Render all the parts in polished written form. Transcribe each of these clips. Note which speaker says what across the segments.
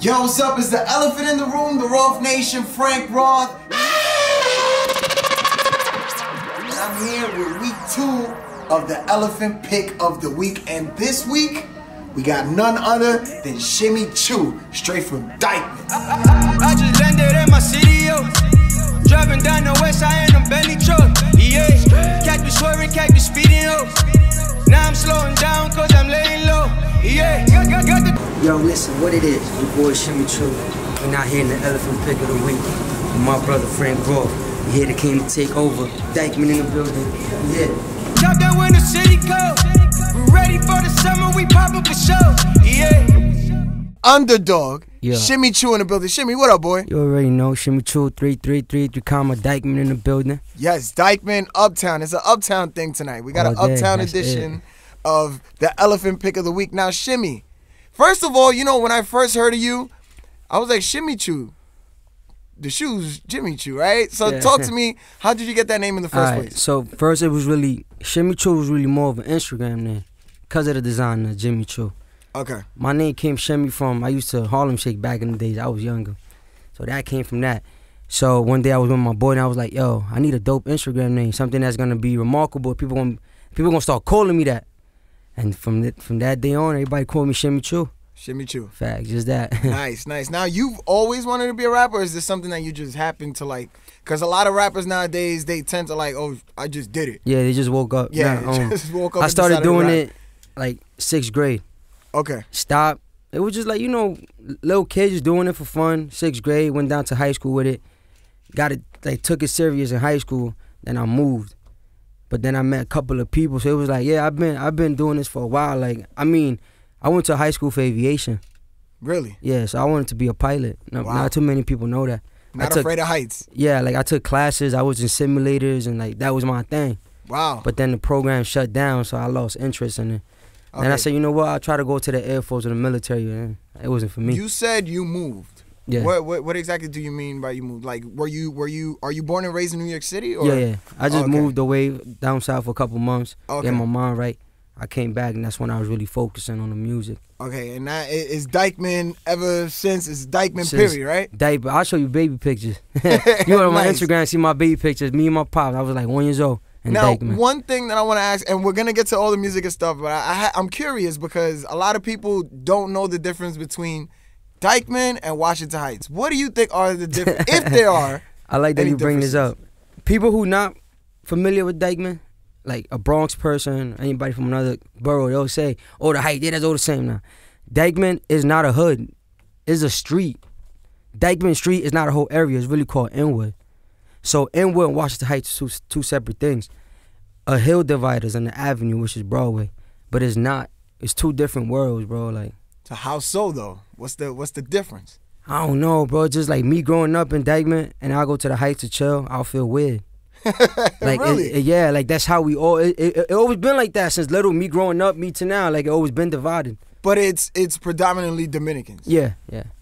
Speaker 1: Yo, what's up? It's the elephant in the room, the Roth Nation, Frank Roth. And I'm here with week 2 of the elephant pick of the week. And this week, we got none other than Shimmy Choo, straight from Dyckman.
Speaker 2: I just landed in my city, yo. Driving down the west side in a Bentley truck. Yeah, catch me swerving, catch me speeding, yo. Now I'm slowing down cause I'm laying low. Yeah, got the...
Speaker 3: Yo, listen, what it is, your boy Shimmy Choo. We're not here in the elephant pick of the week. With my brother Frank Roth. We here to came to take over. Dyckman in the building. Yeah.
Speaker 2: Top down when the city cold. We ready for the summer, we poppin' for show. Yeah.
Speaker 1: Underdog.
Speaker 3: Yeah.
Speaker 1: Shimmy Choo in the building. Shimmy, what up, boy?
Speaker 3: You already know, Shimmy Choo 3333, Dyckman in the building.
Speaker 1: Yes, Dyckman, Uptown. It's an Uptown thing tonight. We got an Uptown edition of the elephant pick of the week. Now, Shimmy, first of all, you know, when I first heard of you, I was like, Shimmy Choo. The shoes, Jimmy Choo, right? So talk to me, how did you get that name in the first place?
Speaker 3: So first it was really, Shimmy Choo was really more of an Instagram name because of the designer, Jimmy Choo.
Speaker 1: Okay.
Speaker 3: My name came Shimmy from, I used to Harlem Shake back in the days. I was younger. So that came from that. So one day I was with my boy and I was like, yo, I need a dope Instagram name, something that's going to be remarkable. People gonna start calling me that. And from that day on, everybody called me Shimmy Choo.
Speaker 1: Shimmy Choo.
Speaker 3: Fact, just that.
Speaker 1: Nice, nice. Now, you've always wanted to be a rapper, or is this something that you just happened to like? Because a lot of rappers nowadays, they tend to like, oh, I just did it.
Speaker 3: Yeah, they just woke up.
Speaker 1: Yeah,
Speaker 3: nah,
Speaker 1: just woke up.
Speaker 3: I started doing it like 6th grade.
Speaker 1: Okay.
Speaker 3: Stopped. It was just like, you know, little kids just doing it for fun. 6th grade, went down to high school with it. Got it, like took it serious in high school. Then I moved. But then I met a couple of people, so it was like, yeah, I've been doing this for a while. Like, I mean, I went to high school for aviation.
Speaker 1: Really?
Speaker 3: Yeah, so I wanted to be a pilot. No, wow. Not too many people know that.
Speaker 1: Not afraid of heights.
Speaker 3: Yeah, like I took classes, I was in simulators, and like that was my thing.
Speaker 1: Wow.
Speaker 3: But then the program shut down, so I lost interest in it. Okay. And I said, you know what, I'll try to go to the Air Force or the military, and it wasn't for me.
Speaker 1: You said you moved.
Speaker 3: Yeah.
Speaker 1: What exactly do you mean by you moved? Like, are you born and raised in New York City? Or?
Speaker 3: Yeah. I just moved away down south for a couple months.
Speaker 1: Okay.
Speaker 3: Get my mind right. I came back, and that's when I was really focusing on the music.
Speaker 1: Okay, and that is Dyckman ever since. It's Dyckman, period, right?
Speaker 3: Dyckman. I'll show you baby pictures. You on my Instagram, see my baby pictures. Me and my pops. I was like 1 year old.
Speaker 1: Now,
Speaker 3: Dyckman.
Speaker 1: One thing that I want to ask, and we're gonna get to all the music and stuff, but I'm curious because a lot of people don't know the difference between Dyckman and Washington Heights. What do you think are the difference, if there are?
Speaker 3: I like that you bring this up. People who not familiar with Dyckman, like a Bronx person, anybody from another borough, they'll say, oh, the Heights, yeah, that's all the same now. Dyckman is not a hood. It's a street. Dyckman Street is not a whole area. It's really called Inwood. So Inwood and Washington Heights are two separate things. A hill divider is on the avenue, which is Broadway. But it's not. It's two different worlds, bro. Like.
Speaker 1: So how so, though? What's the difference?
Speaker 3: I don't know, bro. Just like me growing up in Dyckman and I go to the Heights to chill, I'll feel weird. Like
Speaker 1: really?
Speaker 3: Yeah, like that's how we all. It always been like that since little. Me growing up, me to now. Like it always been divided.
Speaker 1: But it's predominantly Dominicans.
Speaker 3: Yeah.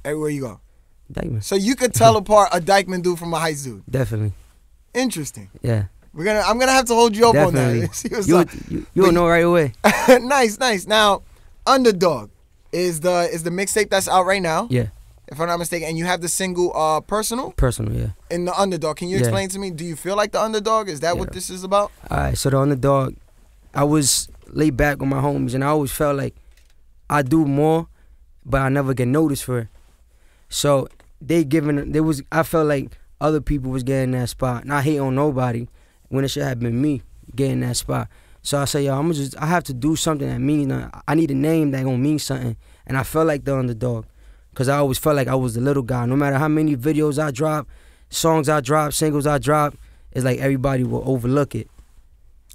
Speaker 1: Everywhere you go.
Speaker 3: Dyckman.
Speaker 1: So you could tell apart a Dyckman dude from a Heights dude.
Speaker 3: Definitely.
Speaker 1: Interesting.
Speaker 3: Yeah.
Speaker 1: I'm gonna have to hold you up
Speaker 3: Definitely.
Speaker 1: on that. See what's up.
Speaker 3: You'll know right away.
Speaker 1: Nice. Now, Underdog is the mixtape that's out right now.
Speaker 3: Yeah.
Speaker 1: If I'm not mistaken, and you have the single Personal?
Speaker 3: Personal, yeah.
Speaker 1: In the Underdog. Can you explain to me, do you feel like the Underdog? Is that what this is about?
Speaker 3: Alright, so the Underdog, I was laid back with my homies and I always felt like I do more, but I never get noticed for it. So I felt like other people was getting that spot. Not hate on nobody when it should have been me getting that spot. So I said, yo, I have to do something that means I need a name that gonna mean something. And I felt like the Underdog. Cause I always felt like I was the little guy. No matter how many videos I drop, songs I drop, singles I drop, it's like everybody will overlook it.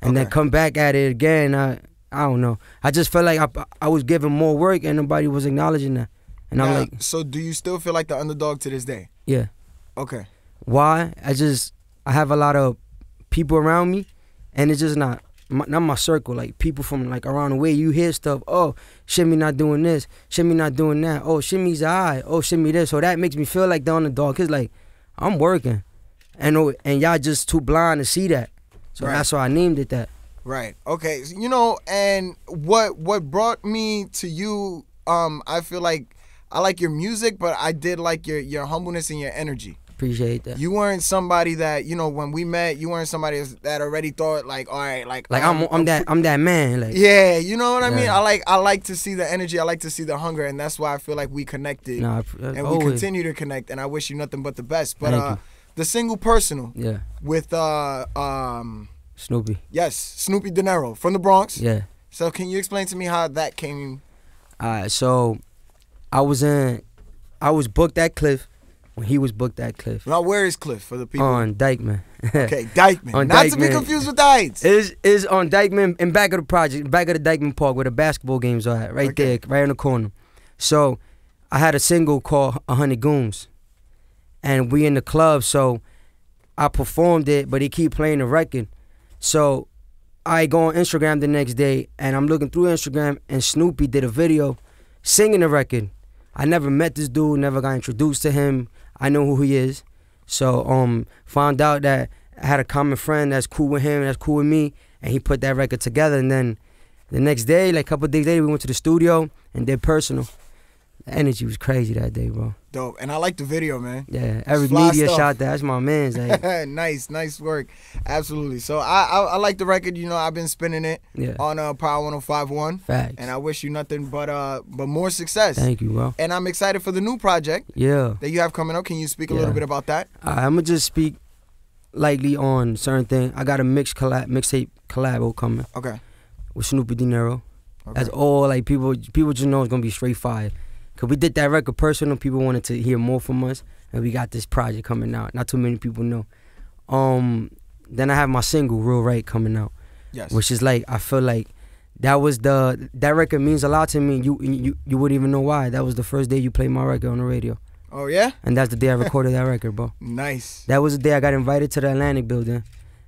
Speaker 3: And then come back at it again, I don't know. I just felt like I was giving more work and nobody was acknowledging that. And I'm like,
Speaker 1: so do you still feel like the Underdog to this day?
Speaker 3: Yeah.
Speaker 1: Okay.
Speaker 3: Why? I have a lot of people around me and it's just not my circle, like people from like around the way. You hear stuff, oh, Shimmy not doing this, Shimmy not doing that, oh, Shimmy's alright, oh, Shimmy this. So that makes me feel like the Underdog. Cause like, I'm working. And y'all just too blind to see that. So that's why I named it that.
Speaker 1: Right. Okay. So, you know, and what brought me to you, I feel like I like your music, but I did like your humbleness and your energy.
Speaker 3: Appreciate that.
Speaker 1: You weren't somebody that, you know, when we met, you weren't somebody that already thought like, all right, like
Speaker 3: I'm that man. Like,
Speaker 1: yeah, you know what I mean? I like to see the energy, I like to see the hunger, and that's why I feel like we connected. And
Speaker 3: always.
Speaker 1: We continue to connect, and I wish you nothing but the best. But the single Personal.
Speaker 3: Yeah.
Speaker 1: With
Speaker 3: Snoopy.
Speaker 1: Yes, Snoopy De Niro from the Bronx.
Speaker 3: Yeah.
Speaker 1: So can you explain to me how that came?
Speaker 3: So I was booked at Cliff when he was booked at Cliff.
Speaker 1: Now where is Cliff for the people?
Speaker 3: On Dyckman.
Speaker 1: Okay, Dyckman.
Speaker 3: On
Speaker 1: Not
Speaker 3: Dyckman.
Speaker 1: to be confused with the Heights.
Speaker 3: Is on Dyckman in back of the project, back of the Dyckman Park where the basketball games are at, right there, right in the corner. So I had a single called 100 Goons, and we in the club, so I performed it, but he keep playing the record. So I go on Instagram the next day, and I'm looking through Instagram, and Snoopy did a video singing the record. I never met this dude, never got introduced to him. I know who he is. So found out that I had a common friend that's cool with him, that's cool with me, and he put that record together. And then the next day, like a couple of days later, we went to the studio and did Personal. The energy was crazy that day, bro.
Speaker 1: Dope. And I like the video, man.
Speaker 3: Yeah, every media shot that. That's my man's. Like.
Speaker 1: Nice work. Absolutely. So I like the record. You know, I've been spinning it on Power 105.1.
Speaker 3: Facts.
Speaker 1: And I wish you nothing but more success.
Speaker 3: Thank you, bro.
Speaker 1: And I'm excited for the new project that you have coming up. Can you speak a little bit about that?
Speaker 3: I'm going to just speak lightly on certain things. I got a mixtape collab coming.
Speaker 1: Okay.
Speaker 3: With Snoopy De Niro. Okay. That's all, like, people just know it's going to be straight fire. Because we did that record Personal, people wanted to hear more from us, and we got this project coming out. Not too many people know. Then I have my single, Real Right, coming out. Yes. Which is like, I feel like that record means a lot to me. You wouldn't even know why. That was the first day you played my record on the radio.
Speaker 1: Oh, yeah?
Speaker 3: And that's the day I recorded that record, bro.
Speaker 1: Nice.
Speaker 3: That was the day I got invited to the Atlantic building,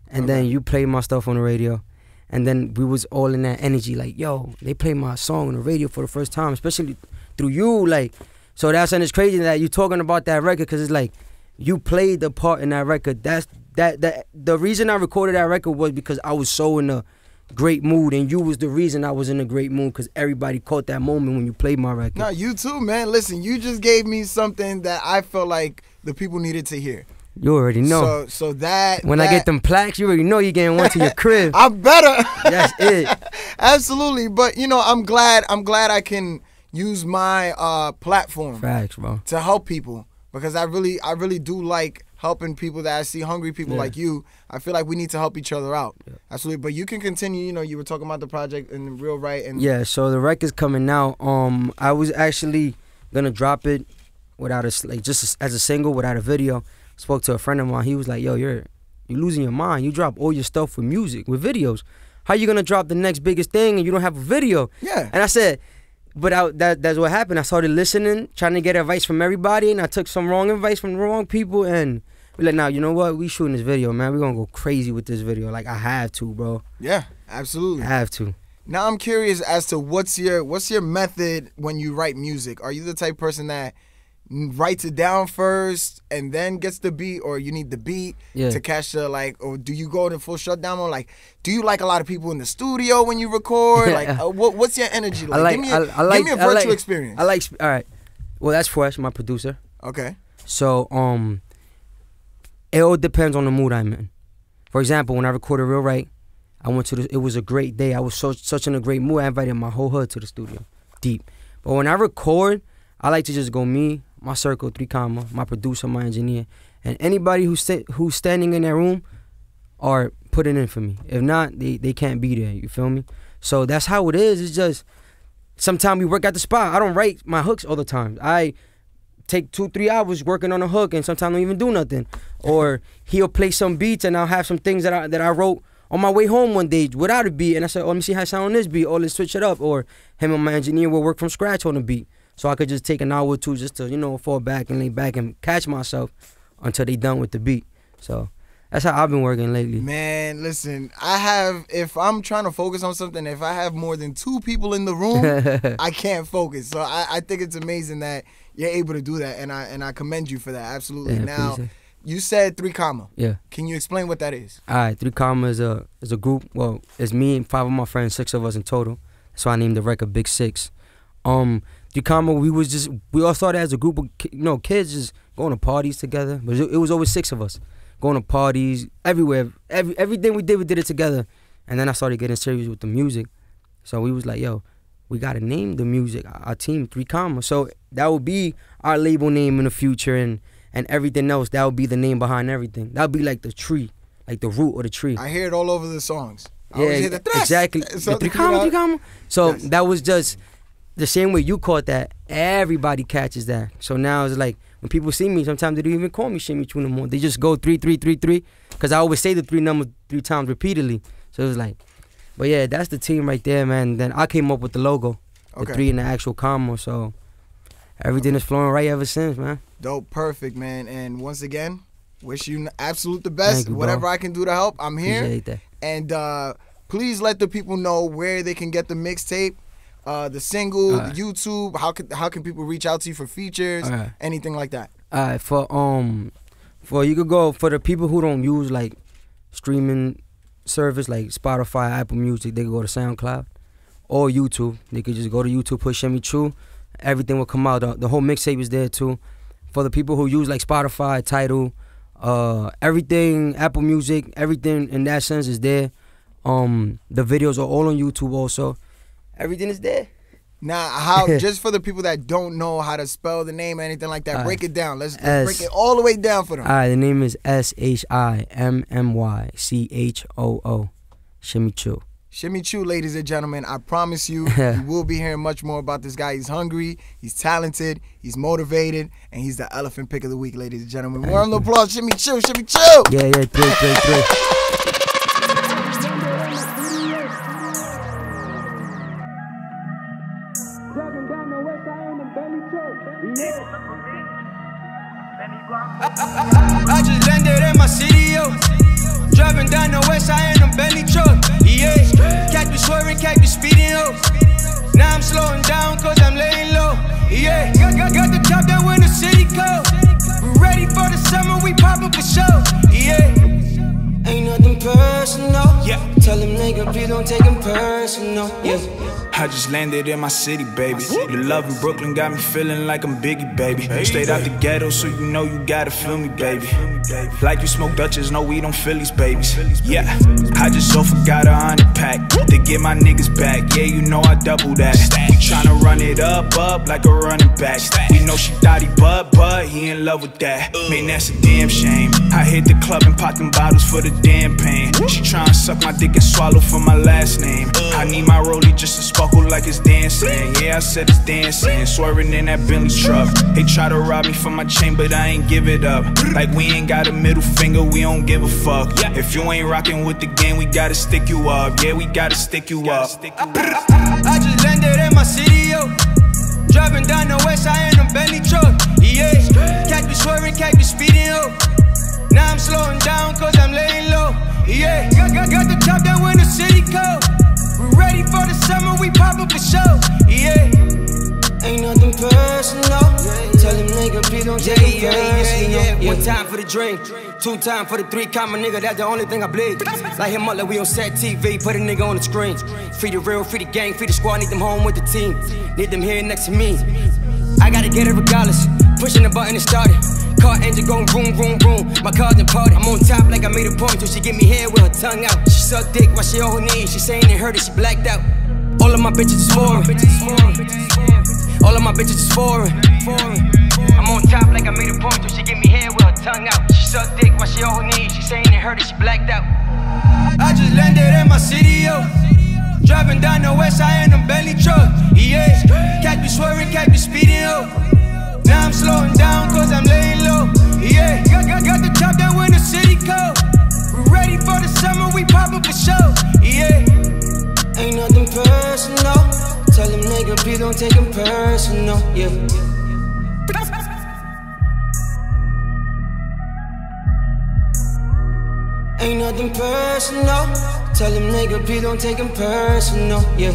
Speaker 3: and then you played my stuff on the radio. And then we was all in that energy, like, yo, they played my song on the radio for the first time, especially through you, like. So that's, and it's crazy that you talking about that record, because it's like, you played the part in that record. The reason I recorded that record was because I was so in a great mood, and you was the reason I was in a great mood, because everybody caught that moment when you played my record.
Speaker 1: No, you too, man. Listen, you just gave me something that I felt like the people needed to hear.
Speaker 3: You already know.
Speaker 1: So that
Speaker 3: when I get them plaques, you already know you're getting one to your crib.
Speaker 1: I better.
Speaker 3: That's it.
Speaker 1: Absolutely. But you know, I'm glad I can use my platform to help people, because I really do like helping people that I see hungry people like you. I feel like we need to help each other out. Yeah. Absolutely. But you can continue, you know, you were talking about the project and Real Right, and
Speaker 3: so the record's coming out. I was actually gonna drop it without just as a single, without a video. Spoke to a friend of mine. He was like, yo, you're losing your mind. You drop all your stuff with music, with videos. How you gonna drop the next biggest thing and you don't have a video?
Speaker 1: Yeah.
Speaker 3: And I said, but that's what happened. I started listening, trying to get advice from everybody, and I took some wrong advice from the wrong people, and we're like, now, you know what? We shooting this video, man. We're gonna go crazy with this video. Like, I have to, bro.
Speaker 1: Yeah, absolutely.
Speaker 3: I have to.
Speaker 1: Now I'm curious as to what's your method when you write music? Are you the type of person that writes it down first and then gets the beat, or you need the beat to catch the, like, or do you go to full shutdown mode? Like, do you like a lot of people in the studio when you record? Like, what's your energy like? Give me a virtual experience.
Speaker 3: All right. Well, that's Fresh, my producer.
Speaker 1: Okay.
Speaker 3: So, it all depends on the mood I'm in. For example, when I recorded Real Right, I went to it was a great day. I was such in a great mood. I invited my whole hood to the studio, deep. But when I record, I like to just go me, my circle, 3 comma, my producer, my engineer, and anybody who's standing in that room are putting in for me. If not, they can't be there, you feel me? So that's how it is. It's just, sometimes we work at the spot. I don't write my hooks all the time. I take 2-3 hours working on a hook, and sometimes I don't even do nothing. Or he'll play some beats, and I'll have some things that I wrote on my way home one day without a beat, and I said, oh, let me see how it sound on this beat, or let's switch it up. Or him and my engineer will work from scratch on the beat. So I could just take an hour or two just to, you know, fall back and lay back and catch myself until they done with the beat. So that's how I've been working lately.
Speaker 1: Man, listen, if I'm trying to focus on something, if I have more than 2 people in the room, I can't focus. So I think it's amazing that you're able to do that, and I commend you for that. Absolutely.
Speaker 3: Yeah,
Speaker 1: now, you said 3 comma.
Speaker 3: Yeah.
Speaker 1: Can you explain what that is?
Speaker 3: All right, 3 comma is a group. Well, it's me and 5 of my friends, 6 of us in total. So I named the record Big 6. we all started as a group of kids just going to parties together. But it was always 6 of us going to parties everywhere. Everything we did it together. And then I started getting serious with the music. So we was like, yo, we gotta name the music, our team 3 Comma. So that would be our label name in the future, and everything else, that would be the name behind everything. That would be like the tree, like the root of the tree.
Speaker 1: I hear it all over the songs.
Speaker 3: Yeah, exactly. The 3 Comma. So yes. That was just the same way you caught that, everybody catches that. So now it's like, when people see me, sometimes they don't even call me Shimmy Choo no more. They just go 3-3-3-3, because I always say the 3 number 3 times repeatedly. So it was like, but yeah, that's the team right there, man. Then I came up with the logo, the 3 in the actual comma. So everything is flowing right ever since, man.
Speaker 1: Dope, perfect, man. And once again, wish you absolute the best.
Speaker 3: You,
Speaker 1: whatever I can do to help, I'm here.
Speaker 3: Appreciate that.
Speaker 1: And please let the people know where they can get the mixtape, the single, the YouTube. How can people reach out to you for features, anything like that?
Speaker 3: For you could go, for the people who don't use like streaming service like Spotify, Apple Music, they could go to SoundCloud or YouTube. They could just go to YouTube, put Shimmy Choo. Everything will come out. The whole mixtape is there too. For the people who use like Spotify, Tidal, everything, Apple Music, everything in that sense is there. The videos are all on YouTube also. Everything is there.
Speaker 1: Now, just for the people that don't know how to spell the name or anything like that, break it down. Let's break it all the way down for them.
Speaker 3: The name is SHIMMYCHOO. Shimmy Choo.
Speaker 1: Shimmy Choo, ladies and gentlemen. I promise you, you will be hearing much more about this guy. He's hungry, he's talented, he's motivated, and he's the elephant pick of the week, ladies and gentlemen. Round of applause, Shimmy Choo, Shimmy Choo.
Speaker 3: Yeah, 3.
Speaker 2: I just landed in my city, yo. Driving down the west side in a Bentley truck, yeah. Catch me swerving, catch me speeding, yo. Now I'm slowing down cause I'm laying low, yeah. Got the top down when the city cold. We ready for the summer, we poppin' for show, yeah. Ain't nothing personal, yeah. Tell them nigga, please don't take him personal, yeah.
Speaker 4: I just landed in my city, baby. The love in Brooklyn got me feeling like I'm Biggie, baby. Straight out the ghetto, so you know you gotta feel me, baby. Like you smoke Dutchess, no we don't Phillies, babies. Yeah, I just so forgot 100 pack to get my niggas back. Yeah, you know I double that. We tryna run it up like a running back. We know she thought he but he in love with that. Man, that's a damn shame. I hit the club and pop them bottles for the damn pain. She tryna suck my dick and swallow for my last name. I need my rollie just to sparkle like it's dancing. Yeah, I said it's dancing. Swerving in that Bentley truck. They try to rob me from my chain, but I ain't give it up. Like we ain't got a middle finger, we don't give a fuck. If you ain't rocking with the game, we gotta stick you up. Yeah, we gotta stick you up.
Speaker 2: I just landed in my city, yo. Driving down the west side in a Bentley truck, yeah. Catch me swerving, catch me speeding, yo. Now I'm slowing down cause I'm laying low, yeah. Got the top down when the city cold. We ready for the summer, we poppin' for show, yeah. Ain't nothing personal. Tell them nigga, please don't take it personal. 1 time for the drink, 2 times for the 3 Comma, nigga, that's the only thing I bleed. Light him up like we on set TV, put a nigga on the screen. Free the real, free the gang, free the squad, need them home with the team. Need them here next to me. I gotta get it regardless, pushing the button and started. Car engine going vroom, vroom, vroom. My car's in party. I'm on top like I made a point till she get me here with her tongue out. She suck dick while she on her knees. She saying it hurt her, she blacked out. All of my bitches is foreign. All of my bitches is foreign. I'm on top like I made a point till she get me here with her tongue out. She suck dick while she on her knees. She saying it hurt her, she blacked out. I just landed in my city, yo. Driving down the west side in a Bentley truck, yeah. Catch me swerving, catch me speeding, yo. Now I'm slowing down cause I'm laying low, yeah. Got the top down when the city cold. We ready for the summer, we poppin' for show, yeah. Ain't nothing personal. Tell them nigga, please don't take him personal, yeah. Ain't nothing personal. Tell him nigga, please don't take him personal, yeah.